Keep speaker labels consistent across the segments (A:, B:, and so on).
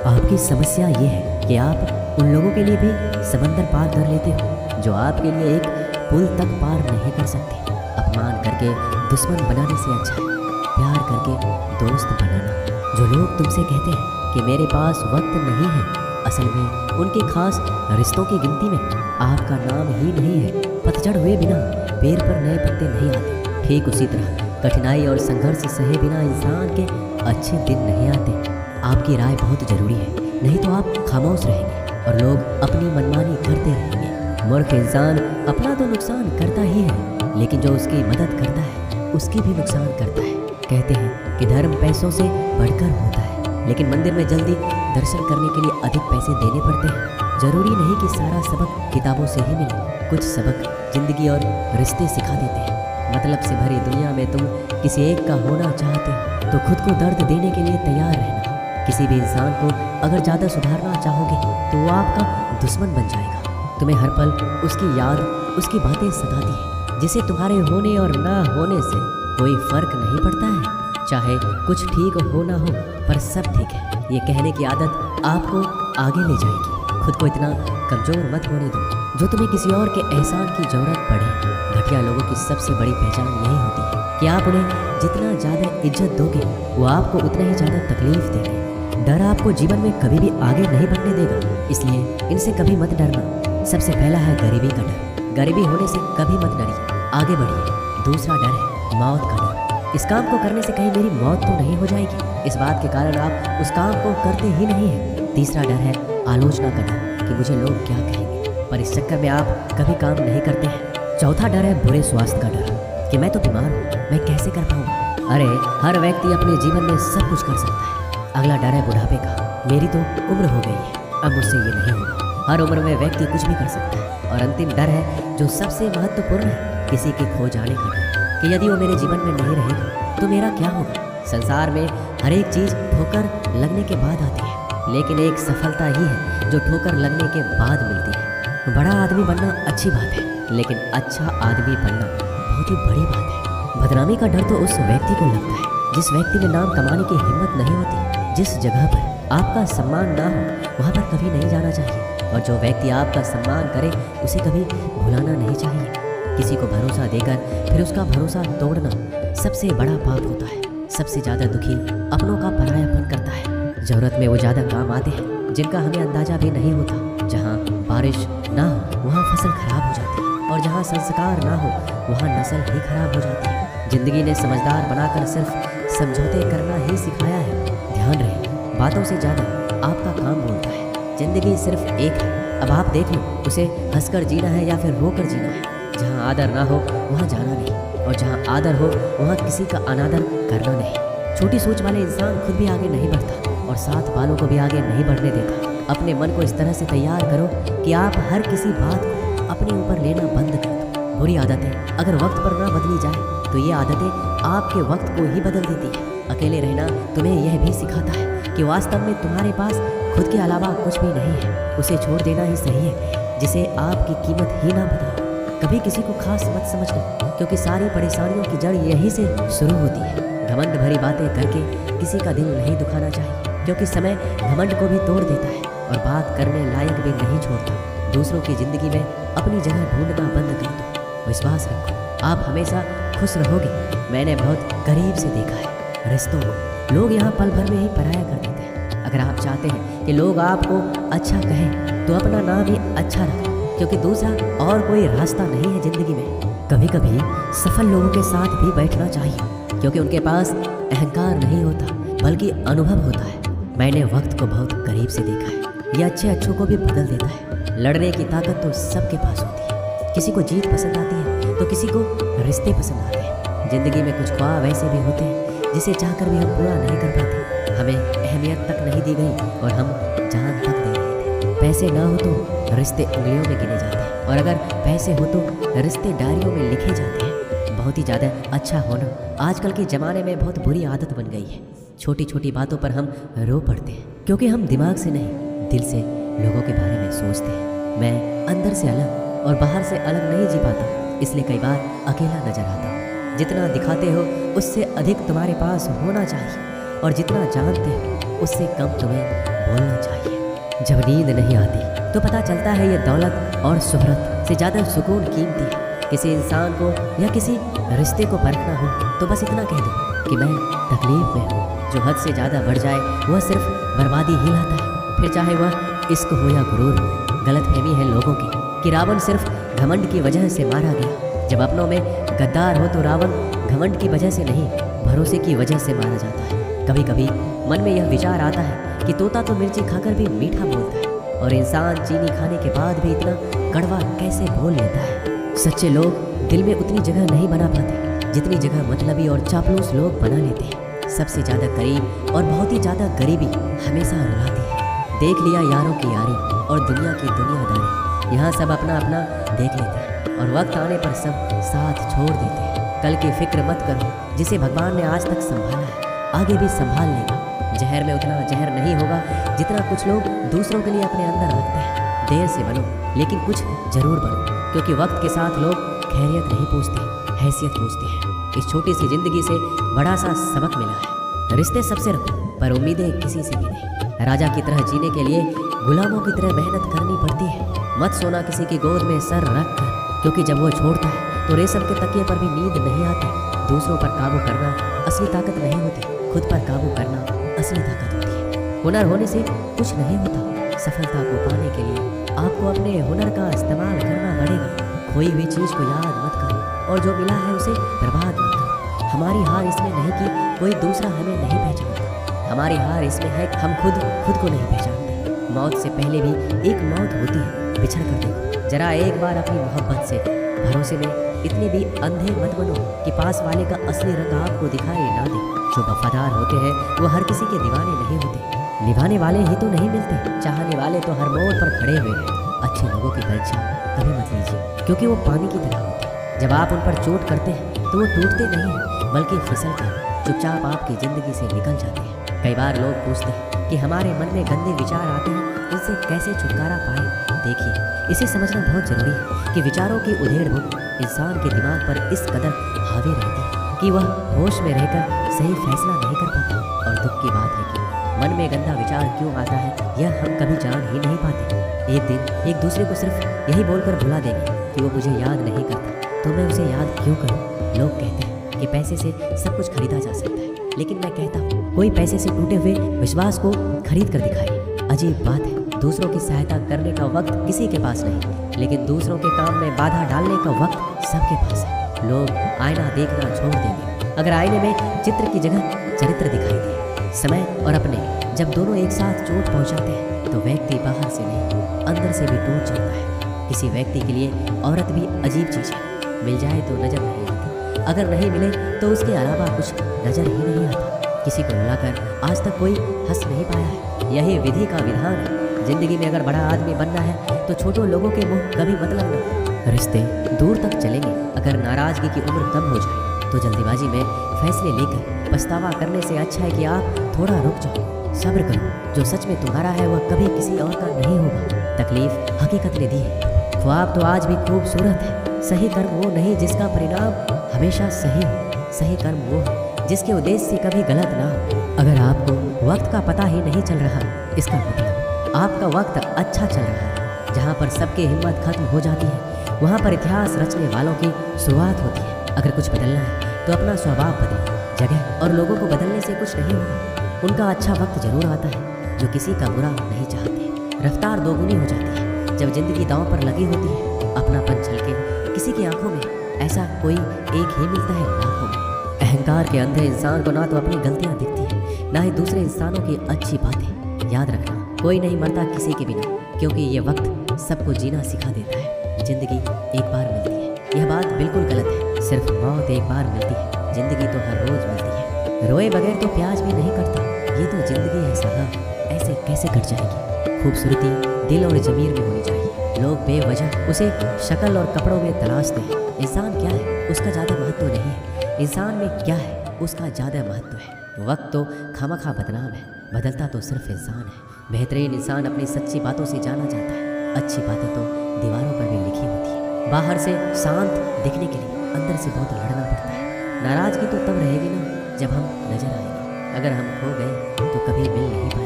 A: आपकी समस्या ये है कि आप उन लोगों के लिए भी समंदर पार कर लेते हो जो आपके लिए एक पुल तक पार नहीं कर सकते। अपमान करके दुश्मन बनाने से अच्छा है प्यार करके दोस्त बनाना। जो लोग तुमसे कहते हैं कि मेरे पास वक्त नहीं है, असल में उनके खास रिश्तों की गिनती में आपका नाम ही नहीं है। पतझड़ हुए बिना पेड़ पर नए पत्ते नहीं आते। ठीक उसी तरह कठिनाई और संघर्ष सहे बिना इंसान के अच्छे दिन नहीं आते। आपकी राय बहुत ज़रूरी है, नहीं तो आप खामोश रहेंगे और लोग अपनी मनमानी करते रहेंगे। मूर्ख इंसान अपना तो नुकसान करता ही है, लेकिन जो उसकी मदद करता है उसकी भी नुकसान करता है। कहते हैं कि धर्म पैसों से बढ़कर होता है, लेकिन मंदिर में जल्दी दर्शन करने के लिए अधिक पैसे देने पड़ते हैं। जरूरी नहीं कि सारा सबक किताबों से ही मिले, कुछ सबक जिंदगी और रिश्ते सिखा देते हैं। मतलब से भरी दुनिया में तुम किसी एक का होना चाहते हो तो खुद को दर्द देने के लिए तैयार रहना। किसी भी इंसान को अगर ज़्यादा सुधारना चाहोगे तो वो आपका दुश्मन बन जाएगा। तुम्हें हर पल उसकी याद, उसकी बातें सताती है, जिसे तुम्हारे होने और ना होने से कोई फर्क नहीं पड़ता है। चाहे कुछ ठीक हो ना हो, पर सब ठीक है ये कहने की आदत आपको आगे ले जाएगी। खुद को इतना कमज़ोर मत होने दो जो तुम्हें किसी और के एहसान की ज़रूरत पड़े। घटिया लोगों की सबसे बड़ी पहचान यही होती है कि आप उन्हें जितना ज़्यादा इज्जत दोगे वो आपको उतना ही ज़्यादा तकलीफ देंगे। डर आपको जीवन में कभी भी आगे नहीं बढ़ने देगा, इसलिए इनसे कभी मत डरना। सबसे पहला है गरीबी का डर। गरीबी होने से कभी मत डरिए, आगे बढ़िए। दूसरा डर है मौत का डर। इस काम को करने से कहीं मेरी मौत तो नहीं हो जाएगी, इस बात के कारण आप उस काम को करते ही नहीं हैं। तीसरा डर है आलोचना का डर कि मुझे लोग क्या कहेंगे, पर इस चक्कर में आप कभी काम नहीं करते हैं। चौथा डर है बुरे स्वास्थ्य का डर कि मैं तो बीमार हूँ, मैं कैसे कर पाऊँगा। अरे हर व्यक्ति अपने जीवन में सब कुछ कर सकता है। अगला डर है बुढ़ापे का। मेरी तो उम्र हो गई है, अब मुझसे ये नहीं होगा। हर उम्र में व्यक्ति कुछ भी कर सकता है। और अंतिम डर है जो सबसे महत्वपूर्ण है, किसी के खो जाने का डर कि यदि वो मेरे जीवन में नहीं रहेगा तो मेरा क्या होगा। संसार में हर एक चीज़ ठोकर लगने के बाद आती है, लेकिन एक सफलता ही है जो ठोकर लगने के बाद मिलती है। बड़ा आदमी बनना अच्छी बात है, लेकिन अच्छा आदमी बनना बहुत ही बड़ी बात है। बदनामी का डर तो उस व्यक्ति को लगता है जिस व्यक्ति में नाम कमाने की हिम्मत नहीं होती। जिस जगह पर आपका सम्मान ना हो वहाँ पर कभी नहीं जाना चाहिए, और जो व्यक्ति आपका सम्मान करे उसे कभी भुलाना नहीं चाहिए। किसी को भरोसा देकर फिर उसका भरोसा तोड़ना सबसे बड़ा पाप होता है। सबसे ज़्यादा दुखी अपनों का परायापन करता है। ज़रूरत में वो ज़्यादा काम आते हैं जिनका हमें अंदाजा भी नहीं होता। जहाँ बारिश ना हो वहाँ फसल खराब हो जाती है, और जहाँ संस्कार ना हो वहाँ नस्ल ही खराब हो जाती है। जिंदगी ने समझदार बनाकर सिर्फ समझौते करना ही सिखाया है। ध्यान रहे, बातों से ज़्यादा आपका काम बोलता है। जिंदगी सिर्फ एक है, अब आप देख लो उसे हंसकर जीना है या फिर रोकर जीना है। जहाँ आदर ना हो वहाँ जाना नहीं, और जहाँ आदर हो वहाँ किसी का अनादर करना नहीं। छोटी सोच वाले इंसान खुद भी आगे नहीं बढ़ता और साथ वालों को भी आगे नहीं बढ़ने देता। अपने मन को इस तरह से तैयार करो कि आप हर किसी बात को अपने ऊपर लेना बंद कर दो। बुरी आदतें अगर वक्त पर ना बदली जाए तो ये आदतें आपके वक्त को ही बदल देती है। अकेले रहना तुम्हें यह भी सिखाता है कि वास्तव में तुम्हारे पास खुद के अलावा कुछ भी नहीं है। उसे छोड़ देना ही सही है जिसे आपकी कीमत ही ना बताओ। कभी किसी को खास मत समझना, क्योंकि सारी परेशानियों की जड़ यहीं से शुरू होती है। घमंड भरी बातें करके किसी का दिल नहीं दुखाना चाहिए, क्योंकि समय घमंड को भी तोड़ देता है और बात करने लायक भी नहीं छोड़ता। दूसरों की जिंदगी में अपनी जगह ढूंढना बंद कर दो। विश्वास रखो, आप हमेशा खुश रहोगे। मैंने बहुत करीब से देखा है रिश्तों को। लोग यहाँ पल भर में ही पराया कर देते हैं। अगर आप चाहते हैं कि लोग आपको अच्छा कहें तो अपना नाम ही अच्छा रखो, क्योंकि दूसरा और कोई रास्ता नहीं है जिंदगी में। कभी कभी सफल लोगों के साथ भी बैठना चाहिए, क्योंकि उनके पास अहंकार नहीं होता बल्कि अनुभव होता है। मैंने वक्त को बहुत करीब से देखा है, ये अच्छे अच्छों को भी बदल देता है। लड़ने की ताकत तो सबके पास होती है। किसी को जीत पसंद आती है तो किसी को रिश्ते पसंद आते हैं। जिंदगी में कुछ ख्वाब ऐसे भी होते हैं जिसे चाहकर भी हम पूरा नहीं कर पाते। हमें अहमियत तक नहीं दी गई और हम जान तक दे रहे थे। पैसे ना हो तो रिश्ते उंगलियों में गिने जाते हैं, और अगर पैसे हो तो रिश्ते डायरियों में लिखे जाते हैं। बहुत ही ज़्यादा अच्छा होना आजकल के ज़माने में बहुत बुरी आदत बन गई है। छोटी छोटी बातों पर हम रो पड़ते हैं, क्योंकि हम दिमाग से नहीं दिल से लोगों के बारे में सोचते हैं। मैं अंदर से अलग और बाहर से अलग नहीं जी पाता, इसलिए कई बार अकेला नजर आता हूँ। जितना दिखाते हो उससे अधिक तुम्हारे पास होना चाहिए, और जितना जानते हो उससे कम तुम्हें बोलना चाहिए। जब नींद नहीं आती तो पता चलता है ये दौलत और शोहरत से ज़्यादा सुकून कीमती है। किसी इंसान को या किसी रिश्ते को परखना हो तो बस इतना कह दो कि मैं तकलीफ में हूँ। जो हद से ज़्यादा बढ़ जाए वह सिर्फ बर्बादी ही लाता है, फिर चाहे वह इश्क हो या गुरूर हो। गलतफहमी है लोगों की कि रावण सिर्फ घमंड की वजह से मारा गया। जब अपनों में गद्दार हो तो रावण घमंड की वजह से नहीं, भरोसे की वजह से मारा जाता है। कभी कभी मन में यह विचार आता है कि तोता तो मिर्ची खाकर भी मीठा बोलता है और इंसान चीनी खाने के बाद भी इतना कड़वा कैसे बोल लेता है। सच्चे लोग दिल में उतनी जगह नहीं बना पाते जितनी जगह मतलबी और चापलूस लोग बना लेते हैं। सबसे ज़्यादा करीब और बहुत ही ज़्यादा गरीबी हमेशा रुलाती है। देख लिया यारों की यारी और दुनिया की दुनियादारी, यहाँ सब अपना अपना देख लेते हैं और वक्त आने पर सब साथ छोड़ देते हैं। कल की फिक्र मत करो, जिसे भगवान ने आज तक संभाला है आगे भी संभाल लेगा। जहर में उतना जहर नहीं होगा जितना कुछ लोग दूसरों के लिए अपने अंदर रखते हैं। देर से बनो लेकिन कुछ जरूर बनो, क्योंकि वक्त के साथ लोग खैरियत नहीं पूछते, हैसियत पूछते हैं। इस छोटी सी जिंदगी से बड़ा सा सबक मिला है। रिश्ते सबसे रखो पर उम्मीदें किसी से भी नहीं। राजा की तरह जीने के लिए गुलामों की तरह मेहनत करनी पड़ती है। मत सोना किसी की गोद में सर रख कर, क्योंकि जब वो छोड़ता है तो रेशम के तकिए पर भी नींद नहीं आती। दूसरों पर काबू करना असली ताकत नहीं होती, खुद पर काबू करना असली ताकत होती है। हुनर होने से कुछ नहीं होता। सफलता को पाने के लिए आपको अपने हुनर का इस्तेमाल करना पड़ेगा। खोई हुई चीज़ को याद मत करो और जो मिला है उसे बर्बाद मत करो। हमारी हार इसमें नहीं कि कोई दूसरा हमें नहीं पहचानता, हमारी हार इसमें है कि हम खुद को नहीं पहचानते। मौत से पहले भी एक मौत होती है, बिछड़ कर देखो। जरा एक बार अपनी मोहब्बत से, भरोसे में इतने भी अंधे मत बनो कि पास वाले का असली रंग आपको दिखाई ना दे। जो वफादार होते हैं वो हर किसी के दीवाने नहीं होते, निभाने वाले ही तो नहीं मिलते। चाहने वाले तो हर मोड़ पर खड़े हुए हैं। अच्छे लोगों की परीक्षा कभी मत लीजिए, क्योंकि वो पानी की तरह होते हैं। जब आप उन पर चोट करते हैं तो वो टूटते नहीं हैं, बल्कि फिसल कर चुपचाप आपकी ज़िंदगी से निकल जाते हैं। कई बार लोग पूछते हैं कि हमारे मन में गंदे विचार आते हैं, उनसे कैसे छुटकारा पाएं। देखिए, इसे समझना बहुत ज़रूरी है कि विचारों की उधेड़-बुन इंसान के दिमाग पर इस कदर हावी रहती है कि वह होश में रहकर सही फैसला नहीं कर पाता। और दुख की बात है कि मन में गंदा विचार क्यों आता है यह हम कभी जान ही नहीं पाते। एक दिन एक दूसरे को सिर्फ यही बोलकर भुला देंगे कि वो मुझे याद नहीं करता, तो मैं उसे याद क्यों करूं। लोग कहते हैं कि पैसे से सब कुछ खरीदा जा सकता है, लेकिन मैं कहता हूँ कोई पैसे से टूटे हुए विश्वास को खरीद कर दिखाए। अजीब बात है, दूसरों की सहायता करने का वक्त किसी के पास नहीं, लेकिन दूसरों के काम में बाधा डालने का वक्त सबके पास है। लोग आईना देखना छोड़ देंगे अगर आईने में चित्र की जगह चरित्र दिखाई दे। समय और अपने जब दोनों एक साथ चोट पहुंचाते हैं तो व्यक्ति बाहर से नहीं अंदर से भी टूट जाता है। किसी व्यक्ति के लिए औरत भी अजीब चीज़ है। मिल जाए तो नजर नहीं आती, अगर नहीं मिले तो उसके अलावा कुछ नजर ही नहीं आता। किसी को रुलाकर आज तक कोई हंस नहीं पाया है, यही विधि का विधान है। जिंदगी में अगर बड़ा आदमी बनना है तो छोटों लोगों के मुंह कभी मत लगना। रिश्ते दूर तक चलेंगे अगर नाराजगी की उम्र कम हो जाए तो जल्दीबाजी में फैसले लेकर पछतावा करने से अच्छा है कि आप थोड़ा रुक जाओ, सब्र करो। जो सच में तुम्हारा है वह कभी किसी और का नहीं होगा। तकलीफ हकीकत ने दी है, ख्वाब तो आज भी खूबसूरत है। सही कर्म वो नहीं जिसका परिणाम हमेशा सही हो, सही कर्म वो है जिसके उद्देश्य से कभी गलत ना हो। अगर आपको वक्त का पता ही नहीं चल रहा, इसका मतलब आपका वक्त अच्छा चल रहा है। जहाँ पर सबकी हिम्मत खत्म हो जाती है वहाँ पर इतिहास रचने वालों की शुरुआत होती है। अगर कुछ बदलना है तो अपना स्वभाव बदलो, जगह और लोगों को बदलने से कुछ नहीं होगा। उनका अच्छा वक्त जरूर आता है जो किसी का बुरा नहीं चाहते। रफ्तार दोगुनी हो जाती है जब जिंदगी दांव पर लगी होती है। अपनापन छलके किसी की आंखों में ऐसा कोई एक ही मिलता है लाखों में। अहंकार के अंधे इंसान को ना तो अपनी गलतियां दिखती है ना ही दूसरे इंसानों की अच्छी बातें। याद रखना, कोई नहीं मरता किसी के बिना, क्योंकि ये वक्त सबको जीना सिखा देता है। जिंदगी एक बार मिलती है, यह बात बिल्कुल गलत है। सिर्फ मौत एक बार मिलती है, जिंदगी तो हर रोज मिलती है। रोए बगैर तो प्याज भी नहीं कटता, ये तो जिंदगी है साहब, ऐसे कैसे कट जाएगी। खूबसूरती दिल और जमीर में होनी चाहिए। लोग बेवजह उसे शक्ल और कपड़ों में तलाशते हैं। इंसान क्या है उसका ज़्यादा महत्व नहीं है, इंसान में क्या है उसका ज़्यादा महत्व है। वक्त तो खामखा बदनाम है, बदलता तो सिर्फ इंसान है। बेहतरीन इंसान अपनी सच्ची बातों से जाना जाता है। अच्छी बातें तो दीवारों पर भी लिखी होती है। बाहर से शांत दिखने के लिए अंदर से बहुत लड़ना पड़ता है। नाराज़गी तो तब रहेगी ना जब हम नजर आएंगे, अगर हम खो गए तो कभी मिल नहीं पाएंगे।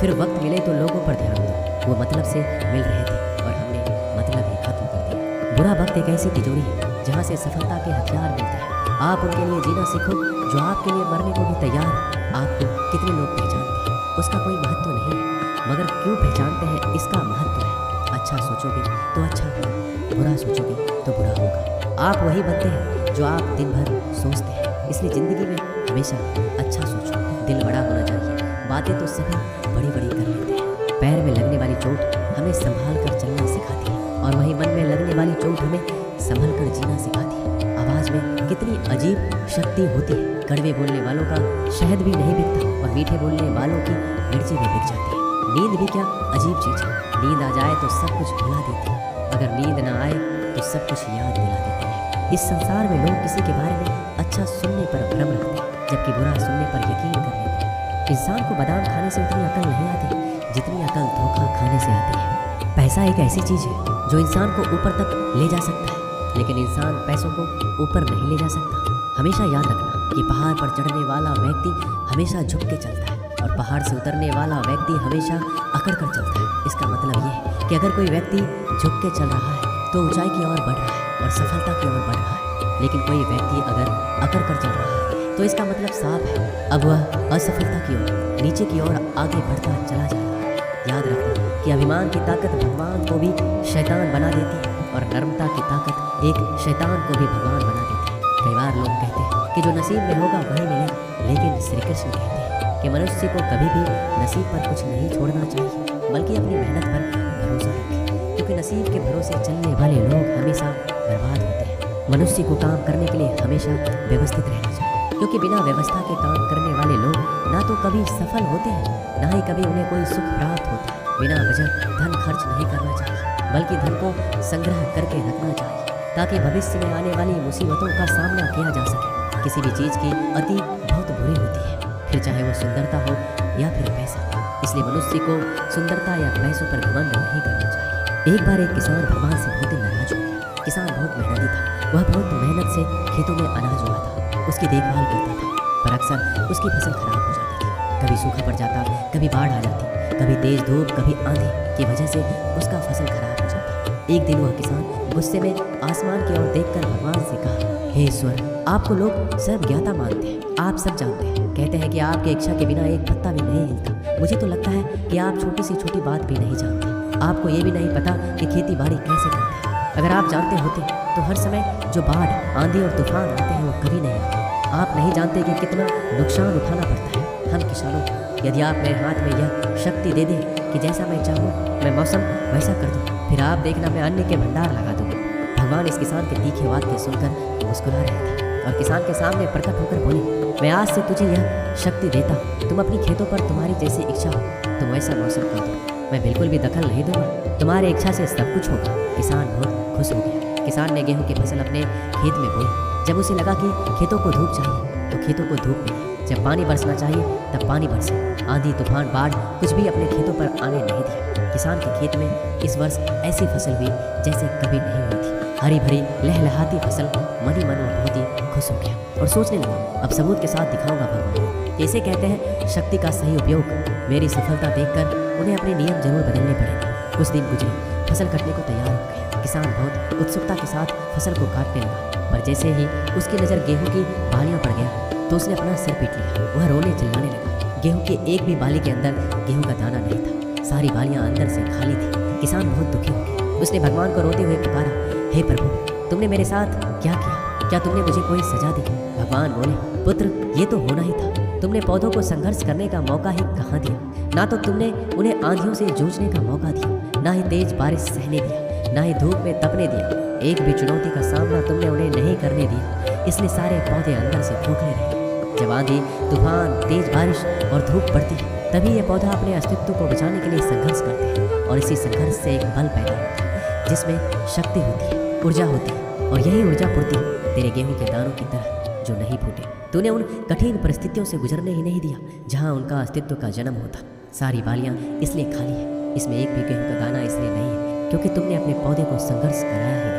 A: फिर वक्त मिले तो लोगों पर ध्यान दो। वो मतलब से मिल रहे थे और हमने मतलब ही खत्म कर दिया। बुरा वक्त एक ऐसी तिजोरी है जहाँ से सफलता के हथियार मिलते हैं। आप उनके लिए जीना सीखो जो आपके लिए मरने को भी तैयार है। आपको कितने लोग पहचानते हैं उसका कोई महत्व नहीं है, मगर क्यों पहचानते हैं इसका महत्व है। अच्छा सोचोगे तो अच्छा होगा, बुरा सोचोगे तो बुरा होगा। आप वही बनते हैं जो आप दिन भर सोचते हैं। इसलिए ज़िंदगी में हमेशा अच्छा सोचो। दिल बड़ा होना चाहिए। बातें तो सभी बड़ी बड़ी कर लेते हैं। पैर में लगने वाली चोट हमें संभाल कर चलना सिखाती है और वही मन में लगने वाली चोट हमें संभल कर जीना सिखाती है। आवाज़ में कितनी अजीब शक्ति होती है। कड़वे बोलने वालों का शहद भी नहीं बिकता और मीठे बोलने वालों की मिर्ची भी बिक जाती है। नींद भी क्या अजीब चीज़ है। नींद आ जाए तो सब कुछ भुला देती है, अगर नींद ना आए तो सब कुछ याद दिला देती है। इस संसार में लोग किसी के बारे में अच्छा सुनने पर भ्रम रखते हैं, जबकि बुरा सुनने पर यकीन कर लेते हैं। इंसान को बादाम खाने से उतनी अकल नहीं आती जितनी अकल धोखा खाने से आती है। पैसा एक ऐसी चीज़ है जो इंसान को ऊपर तक ले जा सकता है, लेकिन इंसान पैसों को ऊपर नहीं ले जा सकता। हमेशा याद रखना कि पहाड़ पर चढ़ने वाला व्यक्ति हमेशा झुक के चलता है और पहाड़ से उतरने वाला व्यक्ति हमेशा अकड़ कर चलता है। इसका मतलब ये है कि अगर कोई व्यक्ति झुक के चल रहा है तो ऊंचाई की ओर बढ़ रहा है और सफलता की ओर बढ़ रहा है, लेकिन कोई व्यक्ति अगर अकड़ कर चल रहा है तो इसका मतलब साफ है, अब वह असफलता की ओर, नीचे की ओर आगे बढ़ता चला जाएगा। याद रखना कि अभिमान की ताकत भगवान को भी शैतान बना देती है और नर्मता की ताकत एक शैतान को भी भगवान बना देती है। कई बार लोग कहते हैं कि जो नसीब में होगा वही मिलेगा, लेकिन श्री कृष्ण कहते हैं कि मनुष्य को कभी भी नसीब पर कुछ नहीं छोड़ना चाहिए, बल्कि अपनी मेहनत पर भरोसा रखें, क्योंकि नसीब के भरोसे चलने वाले लोग हमेशा बर्बाद होते हैं। मनुष्य को काम करने के लिए हमेशा व्यवस्थित रहना चाहिए, क्योंकि बिना व्यवस्था के काम करने वाले लोग ना तो कभी सफल होते हैं, ना ही कभी उन्हें कोई सुख प्राप्त होता है। बिना वजह धन खर्च नहीं करना चाहिए, बल्कि धन को संग्रह करके रखना चाहिए, ताकि भविष्य में आने वाली मुसीबतों का सामना किया जा सके। किसी भी चीज़ की अति बहुत बुरी होती है, फिर चाहे वो सुंदरता हो या फिर पैसा। इसलिए मनुष्य को सुंदरता या पैसों पर घमंड नहीं करना चाहिए। एक बार एक किसान भगवान से बहुत नाराज हो गया। किसान बहुत मेहनती था, वह बहुत मेहनत से खेतों में अनाज उगा था, उसकी देखभाल करता था, पर अक्सर उसकी फसल खराब हो जाती थी। कभी सूखा पड़ जाता, कभी बाढ़ आ जाती, कभी तेज धूप, कभी आंधी की वजह से उसका फसल खराब हो जाता। एक दिन वह किसान गुस्से में आसमान की ओर देखकर भगवान से कहा, हे ईश्वर, आपको लोग सब ज्ञाता मानते हैं, आप सब जानते हैं, कहते हैं कि आपकी इच्छा के बिना एक पत्ता भी नहीं हिलता। मुझे तो लगता है कि आप छोटी से छोटी बात भी नहीं जानते। आपको ये भी नहीं पता कि खेती बाड़ी कैसे करते हैं। अगर आप जानते होते तो हर समय जो बाढ़, आंधी और तूफान आते हैं वो कभी नहीं आते। आप नहीं जानते कि कितना नुकसान उठाना पड़ता है हम किसानों को। यदि आप मेरे हाथ में यह शक्ति दे दें कि जैसा मैं चाहूँ मैं मौसम वैसा कर दूँ, फिर आप देखना मैं अन्न के भंडार लगा दूँगा। भगवान इस किसान के तीखे वाक्य सुनकर मुस्कुरा रहे थे और किसान के सामने प्रकट होकर बोले, मैं आज से तुझे यह शक्ति देता हूँ, तुम अपनी खेतों पर तुम्हारी जैसी इच्छा हो तुम वैसा मौसम कर दो, मैं बिल्कुल भी दखल नहीं दूंगा, तुम्हारी इच्छा से सब कुछ होगा। किसान बहुत खुश हो गया। किसान ने गेहूं की फसल अपने खेत में बोई। जब उसे लगा कि खेतों को धूप चाहिए तो खेतों को धूप मिली, जब पानी बरसना चाहिए तब पानी बरसे। आंधी तूफान बाढ़ कुछ भी अपने खेतों पर आने नहीं दिया। किसान के खेत में इस वर्ष ऐसी फसल हुई जैसे कभी नहीं हुई थी। हरी भरी लहलहाती फसल। मन ही मन वो बहुत ही खुश हो गया और सोचने लगा, अब सबूत के साथ दिखाऊंगा भगवान। जैसे कहते हैं शक्ति का सही उपयोग। मेरी सफलता देखकर उन्हें अपने नियम जरूर बदलने पड़ेंगे। कुछ दिन गुजरे, फसल कटने को तैयार हो गई। किसान बहुत उत्सुकता के साथ फसल को काटने लगा, पर जैसे ही उसकी नज़र गेहूं की बालियों पर गया तो उसने अपना सिर पीट लिया। वह रोने चिल्लाने लगा। गेहूं के एक भी बाली के अंदर गेहूं का दाना नहीं था, सारी बालियां अंदर से खाली थी। किसान बहुत दुखी हो गया। उसने भगवान को रोते हुए पुकारा, हे प्रभु, तुमने मेरे साथ क्या किया? क्या तुमने मुझे कोई सजा दी? भगवान बोले, पुत्र, ये तो होना ही था। तुमने पौधों को संघर्ष करने का मौका ही कहाँ दिया? ना तो तुमने उन्हें आंधियों से जूझने का मौका दिया, ना ही तेज बारिश सहने दिया, ना ही धूप में तपने दिया। एक भी चुनौती का सामना तुमने उन्हें नहीं करने दिया, इसलिए सारे पौधे अंदर से खोखले रहे। जब आंधी, तूफान, तेज बारिश और धूप पड़ती है तभी ये पौधा अपने अस्तित्व को बचाने के लिए संघर्ष करते हैं, और इसी संघर्ष से एक बल पैदा होता है जिसमें शक्ति होती है, ऊर्जा होती है, और यही ऊर्जा पूर्ति तेरे गेहूं के दानों की तरह जो नहीं फूटे। तूने उन कठिन परिस्थितियों से गुजरने ही नहीं दिया जहां उनका अस्तित्व का जन्म होता। सारी बालियां इसलिए खाली है, इसमें एक भी गेहूं का दाना इसलिए नहीं है क्योंकि तुमने अपने पौधे को संघर्ष कराया ही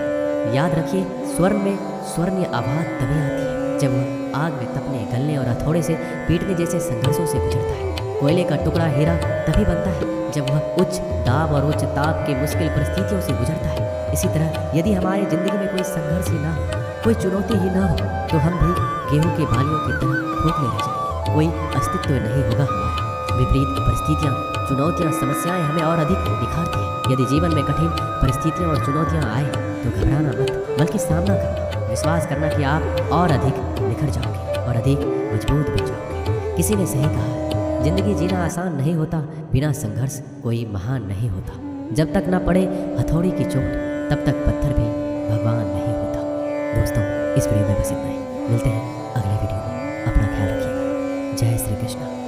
A: नहीं। याद रखिए, स्वर्ण में स्वर्णीय आभात तभी आती है जब वह आग में तपने, गलने और हथौड़े से पीटने जैसे संघर्षों से गुजरता है। कोयले का टुकड़ा हीरा तभी बनता है जब वह उच्च दाब और उच्च ताप की मुश्किल परिस्थितियों से गुजरता है। इसी तरह यदि हमारी ज़िंदगी में कोई संघर्ष ही ना हो, कोई चुनौती ही ना हो, तो हम भी गेहूं के बालियों की तरह खोखले रह जाएंगे। कोई अस्तित्व नहीं होगा हमारा। विपरीत परिस्थितियाँ, चुनौतियाँ, समस्याएं हमें और अधिक निखारती हैं। यदि जीवन में कठिन परिस्थितियाँ और चुनौतियाँ आए तो घबराना मत, बल्कि सामना करना, विश्वास करना कि आप और अधिक निखर जाओगे और अधिक मजबूत बन जाओगे। किसी ने सही कहा है, जिंदगी जीना आसान नहीं होता, बिना संघर्ष कोई महान नहीं होता। जब तक ना पड़े हथौड़ी की चोट, तब तक पत्थर भी भगवान नहीं होता। दोस्तों, इस वीडियो में बस इतना ही। मिलते हैं अगले वीडियो में। अपना ख्याल रखिएगा। जय श्री कृष्ण।